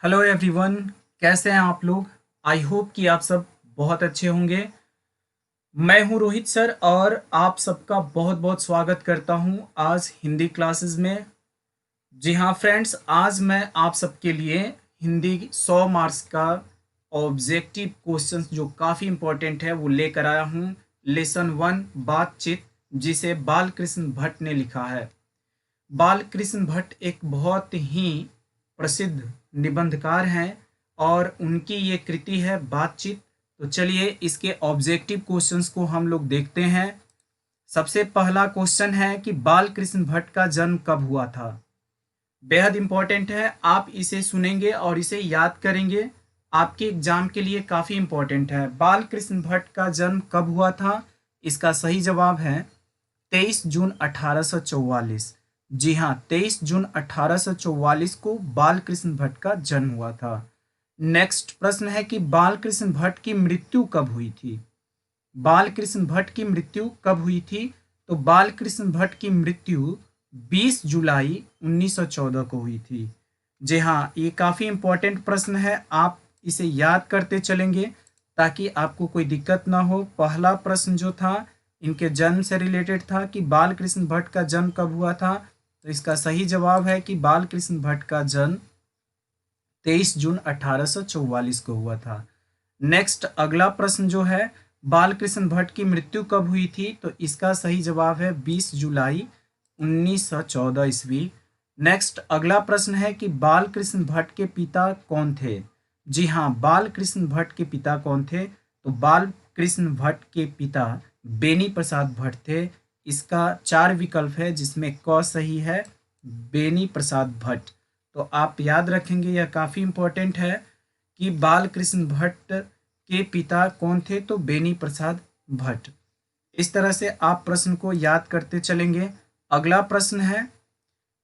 Hello everyone. कैसे हैं आप लोग? आई होप कि आप सब बहुत अच्छे होंगे। मैं हूं रोहित सर और आप सबका बहुत बहुत स्वागत करता हूं आज हिंदी क्लासेस में। जी हाँ फ्रेंड्स, आज मैं आप सबके लिए हिंदी 100 मार्क्स का ऑब्जेक्टिव क्वेश्चंस जो काफ़ी इम्पोर्टेंट है वो लेकर आया हूँ। लेसन 1 बातचीत, जिसे बालकृष्ण भट्ट ने लिखा है। बालकृष्ण भट्ट एक बहुत ही प्रसिद्ध निबंधकार हैं और उनकी ये कृति है बातचीत। तो चलिए इसके ऑब्जेक्टिव क्वेश्चंस को हम लोग देखते हैं। सबसे पहला क्वेश्चन है कि बालकृष्ण भट्ट का जन्म कब हुआ था। बेहद इंपॉर्टेंट है, आप इसे सुनेंगे और इसे याद करेंगे, आपके एग्जाम के लिए काफ़ी इंपॉर्टेंट है। बालकृष्ण भट्ट का जन्म कब हुआ था? इसका सही जवाब है 23 जून 1844। जी हाँ, 23 जून 1844 को बालकृष्ण भट्ट का जन्म हुआ था। नेक्स्ट प्रश्न है कि बालकृष्ण भट्ट की मृत्यु कब हुई थी। बालकृष्ण भट्ट की मृत्यु कब हुई थी? तो बालकृष्ण भट्ट की मृत्यु 20 जुलाई 1914 को हुई थी। जी हाँ, ये काफ़ी इम्पोर्टेंट प्रश्न है, आप इसे याद करते चलेंगे ताकि आपको कोई दिक्कत ना हो। पहला प्रश्न जो था इनके जन्म से रिलेटेड था कि बालकृष्ण भट्ट का जन्म कब हुआ था। तो इसका सही जवाब है कि बालकृष्ण भट्ट का जन्म 23 जून 1844 को हुआ था। नेक्स्ट अगला प्रश्न जो है, बालकृष्ण भट्ट की मृत्यु कब हुई थी? तो इसका सही जवाब है 20 जुलाई 1914 ईस्वी। नेक्स्ट अगला प्रश्न है कि बालकृष्ण भट्ट के पिता कौन थे। जी हाँ, बालकृष्ण भट्ट के पिता कौन थे? तो बालकृष्ण भट्ट के पिता बेनी प्रसाद भट्ट थे। इसका 4 विकल्प है जिसमें क सही है, बेनी प्रसाद भट्ट। तो आप याद रखेंगे, यह काफ़ी इम्पोर्टेंट है कि बालकृष्ण भट्ट के पिता कौन थे। तो बेनी प्रसाद भट्ट। इस तरह से आप प्रश्न को याद करते चलेंगे। अगला प्रश्न है,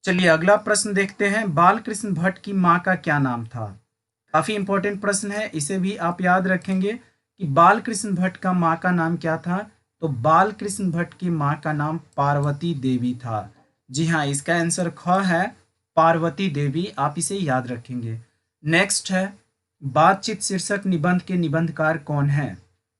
चलिए अगला प्रश्न देखते हैं। बालकृष्ण भट्ट की माँ का क्या नाम था? काफ़ी इम्पोर्टेंट प्रश्न है, इसे भी आप याद रखेंगे कि बालकृष्ण भट्ट का माँ का नाम क्या था। तो बालकृष्ण भट्ट की माँ का नाम पार्वती देवी था। जी हाँ, इसका आंसर ख है, पार्वती देवी। आप इसे याद रखेंगे। नेक्स्ट है, बातचीत शीर्षक निबंध के निबंधकार कौन है।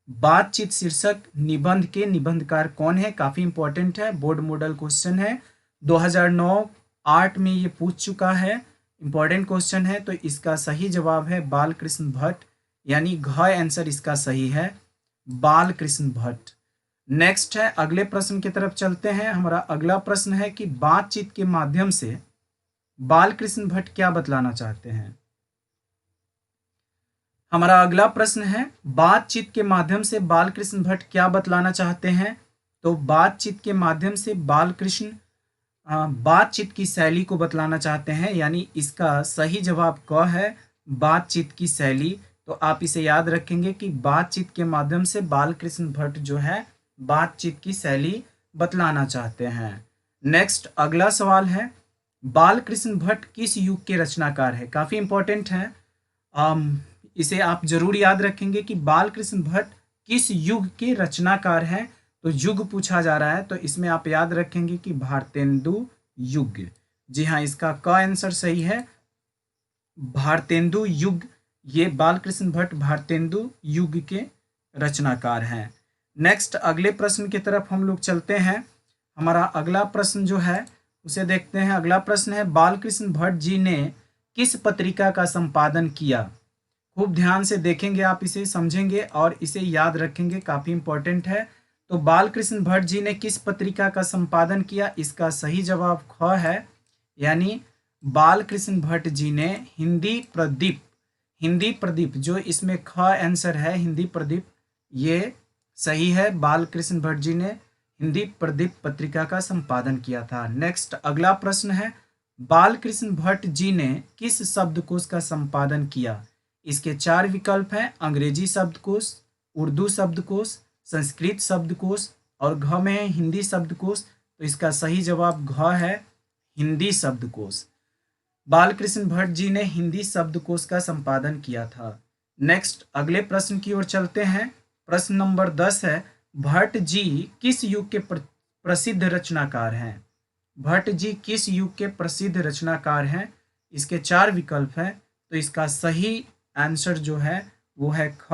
बातचीत शीर्षक निबंध के निबंधकार कौन है? काफ़ी इंपॉर्टेंट है, बोर्ड मॉडल क्वेश्चन है, 2009-8 में ये पूछ चुका है, इंपॉर्टेंट क्वेश्चन है। तो इसका सही जवाब है बालकृष्ण भट्ट, यानी घ आंसर इसका सही है, बालकृष्ण भट्ट। नेक्स्ट है, अगले प्रश्न की तरफ चलते हैं। हमारा अगला प्रश्न है कि बातचीत के माध्यम से बालकृष्ण भट्ट क्या बतलाना चाहते हैं। हमारा अगला प्रश्न है, बातचीत के माध्यम से बालकृष्ण भट्ट क्या बतलाना चाहते हैं। तो बातचीत के माध्यम से बालकृष्ण बातचीत की शैली को बतलाना चाहते हैं, यानी इसका सही जवाब क है, बातचीत की शैली। तो आप इसे याद रखेंगे कि बातचीत के माध्यम से बालकृष्ण भट्ट जो है बातचीत की शैली बतलाना चाहते हैं। नेक्स्ट अगला सवाल है, बालकृष्ण भट्ट किस युग के रचनाकार है। काफ़ी इंपॉर्टेंट है, इसे आप जरूर याद रखेंगे कि बालकृष्ण भट्ट किस युग के रचनाकार हैं। तो युग पूछा जा रहा है, तो इसमें आप याद रखेंगे कि भारतेंदु युग। जी हाँ, इसका क आंसर सही है, भारतेंदु युग। ये बालकृष्ण भट्ट भारतेंदु युग के रचनाकार हैं। नेक्स्ट अगले प्रश्न की तरफ हम लोग चलते हैं। हमारा अगला प्रश्न जो है उसे देखते हैं। अगला प्रश्न है, बालकृष्ण भट्ट जी ने किस पत्रिका का संपादन किया। खूब ध्यान से देखेंगे, आप इसे समझेंगे और इसे याद रखेंगे, काफ़ी इंपॉर्टेंट है। तो बालकृष्ण भट्ट जी ने किस पत्रिका का संपादन किया? इसका सही जवाब ख है, यानी बालकृष्ण भट्ट जी ने हिंदी प्रदीप, हिंदी प्रदीप जो इसमें ख आंसर है, हिंदी प्रदीप, ये सही है। बालकृष्ण भट्ट जी ने हिंदी प्रदीप पत्रिका का संपादन किया था। नेक्स्ट अगला प्रश्न है, बालकृष्ण भट्ट जी ने किस शब्दकोश का संपादन किया। इसके 4 विकल्प हैं, अंग्रेजी शब्दकोश, उर्दू शब्दकोश, संस्कृत शब्दकोश और घ में है हिंदी शब्दकोश। तो इसका सही जवाब घ है, हिंदी शब्दकोश। बालकृष्ण भट्ट जी ने हिंदी शब्दकोश का संपादन किया था। नेक्स्ट अगले प्रश्न की ओर चलते हैं। प्रश्न नंबर 10 है, भट्ट जी किस युग के प्रसिद्ध रचनाकार हैं। भट्ट जी किस युग के प्रसिद्ध रचनाकार हैं? इसके 4 विकल्प हैं, तो इसका सही आंसर जो है वो है ख,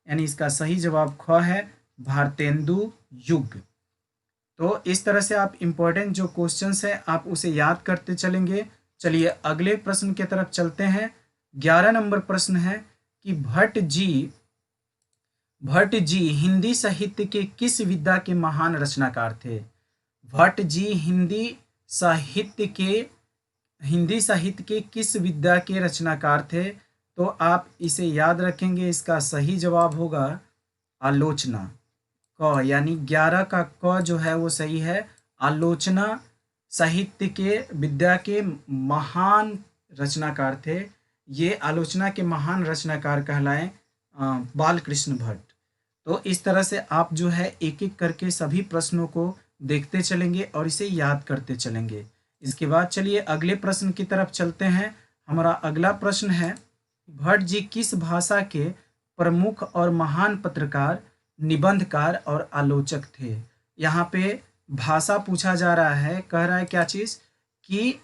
यानी इसका सही जवाब ख है, भारतेंदु युग। तो इस तरह से आप इम्पोर्टेंट जो क्वेश्चंस है आप उसे याद करते चलेंगे। चलिए अगले प्रश्न की तरफ चलते हैं। 11 नंबर प्रश्न है कि भट्ट जी हिंदी साहित्य के किस विधा के महान रचनाकार थे? भट्ट जी हिंदी साहित्य के किस विधा के रचनाकार थे? तो आप इसे याद रखेंगे, इसका सही जवाब होगा आलोचना। क यानी 11 का क जो है वो सही है। आलोचना साहित्य के विद्या के महान रचनाकार थे। ये आलोचना के महान रचनाकार कहलाए बाल कृष्ण भट्ट। तो इस तरह से आप जो है एक एक करके सभी प्रश्नों को देखते चलेंगे और इसे याद करते चलेंगे। इसके बाद चलिए अगले प्रश्न की तरफ चलते हैं। हमारा अगला प्रश्न है, भट्ट जी किस भाषा के प्रमुख और महान पत्रकार, निबंधकार और आलोचक थे? यहाँ पे भाषा पूछा जा रहा है, कह रहा है क्या चीज़ कि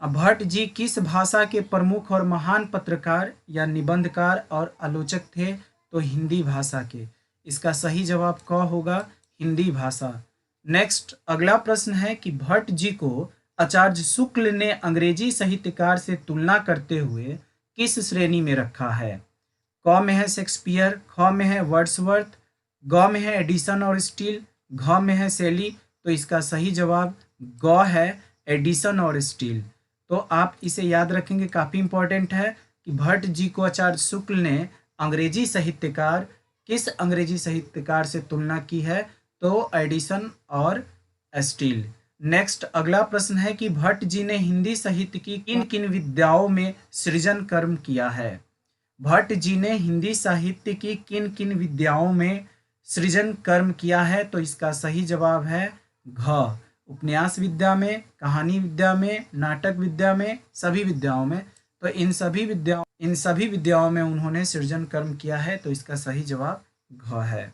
भट्ट जी किस भाषा के प्रमुख और महान पत्रकार या निबंधकार और आलोचक थे? तो हिंदी भाषा के। इसका सही जवाब क होगा, हिंदी भाषा। नेक्स्ट अगला प्रश्न है कि भट्ट जी को आचार्य शुक्ल ने अंग्रेजी साहित्यकार से तुलना करते हुए किस श्रेणी में रखा है? क में है शेक्सपियर, ख में है वर्ड्सवर्थ, ग में है एडिसन और स्टील, घ में है शैली। तो इसका सही जवाब ग है, एडिसन और स्टील। तो आप इसे याद रखेंगे, काफ़ी इंपॉर्टेंट है कि भट्ट जी को आचार्य शुक्ल ने किस अंग्रेजी साहित्यकार से तुलना की है? तो एडिसन और स्टील। नेक्स्ट अगला प्रश्न है कि भट्ट जी ने हिंदी साहित्य की किन किन विद्याओं में सृजन कर्म किया है? भट्ट जी ने हिंदी साहित्य की किन किन विद्याओं में सृजन कर्म किया है? तो इसका सही जवाब है घ, उपन्यास विद्या में, कहानी विद्या में, नाटक विद्या में, सभी विद्याओं में। तो इन सभी विद्याओं में उन्होंने सृजन कर्म किया है। तो इसका सही जवाब घ है।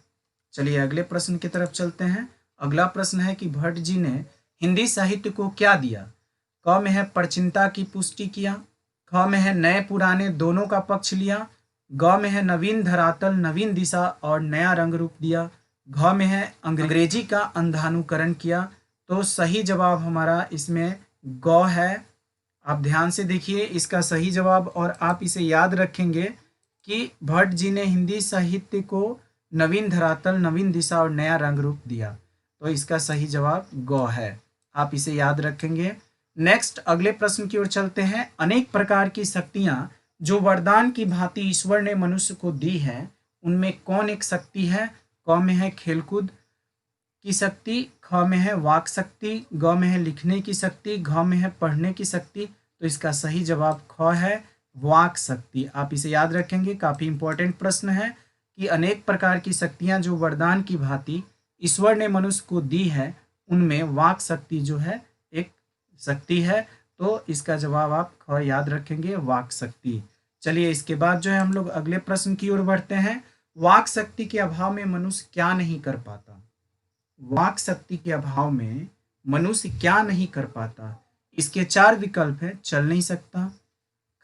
चलिए अगले प्रश्न की तरफ चलते हैं। अगला प्रश्न है कि भट्ट जी ने हिंदी साहित्य को क्या दिया? क में है परचिंता की पुष्टि किया, ख में है नए पुराने दोनों का पक्ष लिया, ग में है नवीन धरातल, नवीन दिशा और नया रंग रूप दिया, घ में है अंग्रेजी का अंधानुकरण किया। तो सही जवाब हमारा इसमें ग है। आप ध्यान से देखिए इसका सही जवाब, और आप इसे याद रखेंगे कि भट्ट जी ने हिंदी साहित्य को नवीन धरातल, नवीन दिशा और नया रंग रूप दिया। तो इसका सही जवाब ग है, आप इसे याद रखेंगे। नेक्स्ट अगले प्रश्न की ओर चलते हैं। अनेक प्रकार की शक्तियां जो वरदान की भांति ईश्वर ने मनुष्य को दी है, उनमें कौन एक शक्ति है? क में है खेलकूद की शक्ति, ख में है वाक शक्ति, ग में है लिखने की शक्ति, घ में है पढ़ने की शक्ति। तो इसका सही जवाब ख है, वाक शक्ति। आप इसे याद रखेंगे, काफ़ी इंपॉर्टेंट प्रश्न है कि अनेक प्रकार की शक्तियां जो वरदान की भांति ईश्वर ने मनुष्य को दी है, उनमें वाक शक्ति जो है एक शक्ति है। तो इसका जवाब आप ख याद रखेंगे, वाक शक्ति। चलिए इसके बाद जो है हम लोग अगले प्रश्न की ओर बढ़ते हैं। वाक शक्ति के अभाव में मनुष्य क्या नहीं कर पाता? वाक शक्ति के अभाव में मनुष्य क्या नहीं कर पाता? इसके 4 विकल्प है, चल नहीं सकता,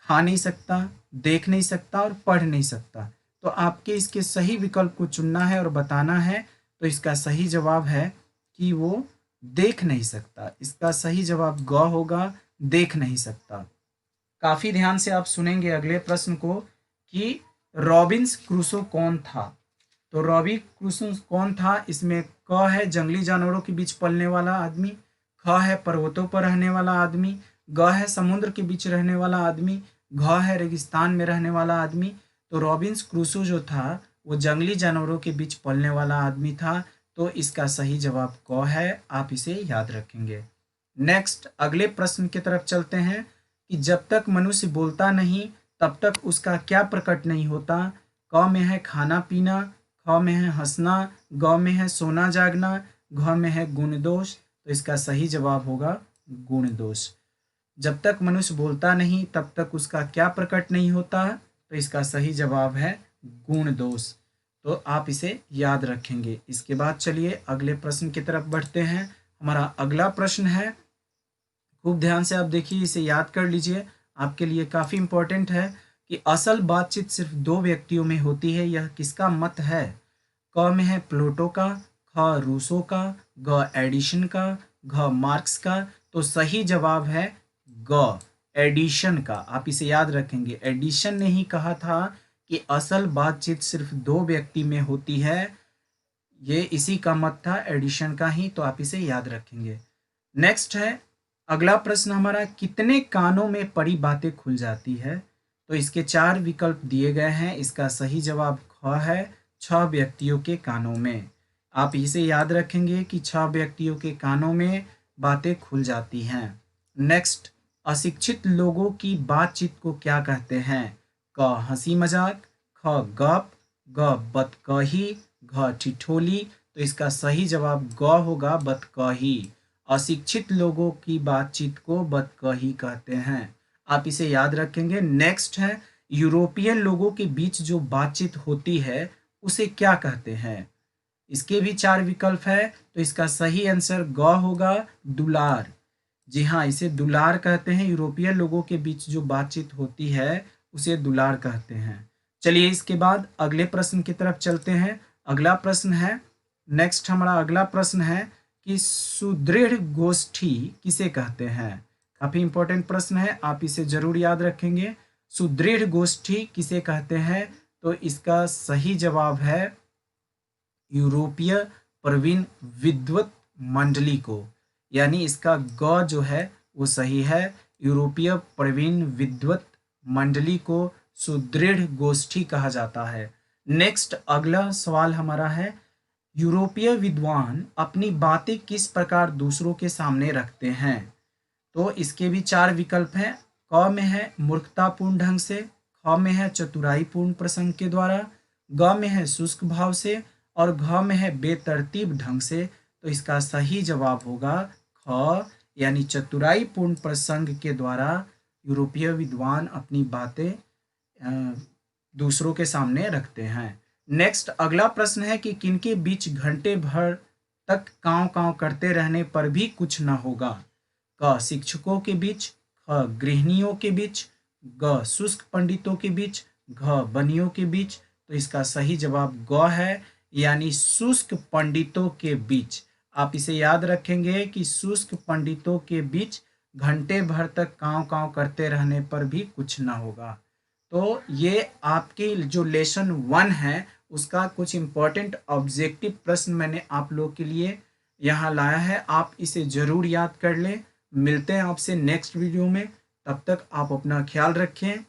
खा नहीं सकता, देख नहीं सकता और पढ़ नहीं सकता। तो आपके इसके सही विकल्प को चुनना है और बताना है। तो इसका सही जवाब है कि वो देख नहीं सकता। इसका सही जवाब ग होगा, देख नहीं सकता। काफ़ी ध्यान से आप सुनेंगे अगले प्रश्न को कि रॉबिन्स क्रूसो कौन था? तो रॉबी क्रूसो कौन था? इसमें क है जंगली जानवरों के बीच पलने वाला आदमी, ख है पर्वतों पर रहने वाला आदमी, ग है समुद्र के बीच रहने वाला आदमी, घ है रेगिस्तान में रहने वाला आदमी। तो रॉबिन्स क्रूसो जो था वो जंगली जानवरों के बीच पलने वाला आदमी था। तो इसका सही जवाब क है, आप इसे याद रखेंगे। नेक्स्ट अगले प्रश्न की तरफ चलते हैं कि जब तक मनुष्य बोलता नहीं तब तक उसका क्या प्रकट नहीं होता? क में है खाना पीना, ख में है हंसना, ग में है सोना जागना, घ में है गुण दोष। तो इसका सही जवाब होगा गुण दोष। जब तक मनुष्य बोलता नहीं तब तक उसका क्या प्रकट नहीं होता? तो इसका सही जवाब है गुण दोष। तो आप इसे याद रखेंगे। इसके बाद चलिए अगले प्रश्न की तरफ बढ़ते हैं। हमारा अगला प्रश्न है, खूब ध्यान से आप देखिए, इसे याद कर लीजिए, आपके लिए काफ़ी इम्पोर्टेंट है कि असल बातचीत सिर्फ दो व्यक्तियों में होती है, यह किसका मत है? क में है प्लेटो का, ख रूसो का, ग एडिशन का, घ मार्क्स का। तो सही जवाब है ग एडिशन का। आप इसे याद रखेंगे, एडिशन ने ही कहा था कि असल बातचीत सिर्फ दो व्यक्ति में होती है। ये इसी का मत था, एडिशन का ही, तो आप इसे याद रखेंगे। नेक्स्ट है अगला प्रश्न हमारा, कितने कानों में पड़ी बातें खुल जाती है? तो इसके चार विकल्प दिए गए हैं। इसका सही जवाब ख है, 6 व्यक्तियों के कानों में। आप इसे याद रखेंगे कि 6 व्यक्तियों के कानों में बातें खुल जाती हैं। नेक्स्ट, अशिक्षित लोगों की बातचीत को क्या कहते हैं? क हंसी मजाक, ख गप, ग बतकही, घ ठिठोली। तो इसका सही जवाब ग होगा, बतकही। अशिक्षित लोगों की बातचीत को बतकही कहते हैं। आप इसे याद रखेंगे। नेक्स्ट है, यूरोपियन लोगों के बीच जो बातचीत होती है उसे क्या कहते हैं? इसके भी चार विकल्प है, तो इसका सही आंसर ग होगा, दुलार। जी हाँ, इसे दुलार कहते हैं। यूरोपियन लोगों के बीच जो बातचीत होती है उसे दुलार कहते हैं। चलिए इसके बाद अगले प्रश्न की तरफ चलते हैं। अगला प्रश्न है, नेक्स्ट हमारा अगला प्रश्न है कि सुदृढ़ गोष्ठी किसे कहते हैं? काफी इंपॉर्टेंट प्रश्न है, आप इसे जरूर याद रखेंगे। सुदृढ़ गोष्ठी किसे कहते हैं? तो इसका सही जवाब है यूरोपीय प्रवीण विद्वत मंडली को, यानी इसका ग जो है वो सही है। यूरोपीय प्रवीण विद्वत मंडली को सुदृढ़ गोष्ठी कहा जाता है। नेक्स्ट अगला सवाल हमारा है, यूरोपीय विद्वान अपनी बातें किस प्रकार दूसरों के सामने रखते हैं? तो इसके भी चार विकल्प हैं। क में है मूर्खतापूर्ण ढंग से, ख में है चतुराईपूर्ण प्रसंग के द्वारा, ग में है शुष्क भाव से, और घ में है बेतरतीब ढंग से। तो इसका सही जवाब होगा ख, यानी चतुराईपूर्ण प्रसंग के द्वारा यूरोपीय विद्वान अपनी बातें दूसरों के सामने रखते हैं। नेक्स्ट अगला प्रश्न है कि किनके बीच घंटे भर तक कांव कांव करते रहने पर भी कुछ न होगा? क शिक्षकों के बीच, ख गृहिणियों के बीच, ग शुष्क पंडितों के बीच, घ बनियों के बीच। तो इसका सही जवाब ग है, यानी शुष्क पंडितों के बीच। आप इसे याद रखेंगे कि शुष्क पंडितों के बीच घंटे भर तक कांव कांव करते रहने पर भी कुछ ना होगा। तो ये आपकी जो लेसन 1 है उसका कुछ इम्पोर्टेंट ऑब्जेक्टिव प्रश्न मैंने आप लोग के लिए यहाँ लाया है। आप इसे ज़रूर याद कर लें। मिलते हैं आपसे नेक्स्ट वीडियो में, तब तक आप अपना ख्याल रखें।